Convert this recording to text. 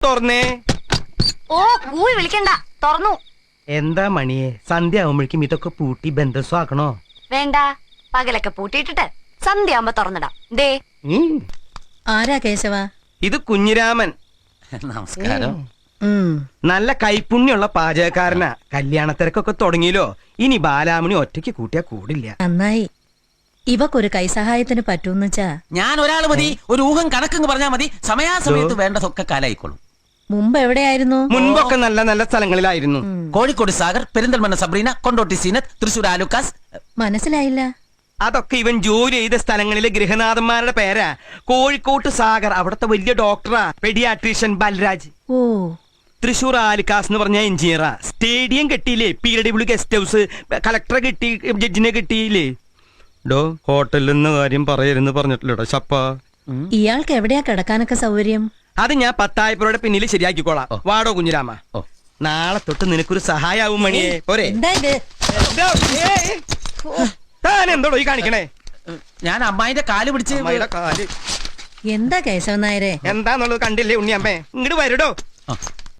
തുറന്നേ. ഓ കൂവി വിളിക്കണ്ട, തുറന്നു. എന്താ മണിയെ, സന്ധ്യ ആവുമ്പോഴേക്കും ഇതൊക്കെ പൂട്ടി ബന്ധസ്വാക്കണോ? വേണ്ട, പകലൊക്കെ പൂട്ടിയിട്ടിട്ട് സന്ധ്യ ആവുമ്പോ തുറന്നിടാം. ദേ ആരാ കേശവ? ഇത് കുഞ്ഞിരാമൻ. നമസ്കാരം. നല്ല കൈപ്പുണ്യുള്ള പാചകക്കാരനാ. കല്യാണത്തിരക്കൊക്കെ തുടങ്ങിയല്ലോ. ഇനി ബാലാമണി ഒറ്റയ്ക്ക് കൂട്ടിയാ കൂടില്ല. നന്നായി. ഇവക്കൊരു കൈസഹായത്തിന് പറ്റൂന്ന് വെച്ചാ ഞാൻ ഒരാൾ മതി, ഒരു ഊഹം കണക്കെന്ന് പറഞ്ഞാ മതി. സമയാസമയത്ത് വേണ്ടതൊക്കെ കാലായിക്കോളും. മുമ്പ് എവിടെയായിരുന്നു? മുൻപൊക്കെ നല്ല നല്ല സ്ഥലങ്ങളിലായിരുന്നു. കോഴിക്കോട് സാഗർ, പെരിന്തൽമണ്ണ സബ്രീന, കൊണ്ടോട്ടി സീനത്ത്, തൃശൂർ ആലുക്കാസ്. മനസ്സിലായില്ല. അതൊക്കെ ഇവൻ ജോലി ചെയ്ത സ്ഥലങ്ങളിലെ ഗൃഹനാഥന്മാരുടെ പേരാ. കോഴിക്കോട്ട് സാഗർ അവിടത്തെ വലിയ ഡോക്ടറാ, പെഡിയാട്രീഷ്യൻ ബൽരാജ്. ഓ, തൃശൂർ ആലിക്കാസ് എന്ന് പറഞ്ഞ എഞ്ചിനീയറാ. സ്റ്റേഡിയം കെട്ടിയില്ലേ, PW ഗസ്റ്റ് ഹൗസ്, കളക്ടറെ കിട്ടി, ജഡ്ജിനെ കിട്ടിയില്ലേ. ഡോ ഹോട്ടലിൽ നിന്ന് കാര്യം പറയരുന്ന് പറഞ്ഞിട്ടില്ലടോ ശപ്പ. ഇയാൾക്ക് എവിടെയാ കിടക്കാനൊക്കെ സൗകര്യം? അത് ഞാൻ പത്തായപ്പുറയുടെ പിന്നിൽ ശരിയാക്കിക്കോളാം. വാടോ കുഞ്ഞിരാമ. നാളെ തൊട്ട് നിനക്കൊരു സഹായാവും മണിയെ. പോരെ? എന്താ ഇത്? താൻ എന്തോടോ ഈ കാണിക്കണേ? ഞാൻ അമ്മായിന്റെ കാല് പിടിച്ച്. അമ്മായിയുടെ കാല് എന്താ കേശവൻ നായരെ? എന്താന്നുള്ളത് കണ്ടില്ലേ ഉണ്ണിയമ്മേ? ഇങ്ങോട്ട് വരടോ.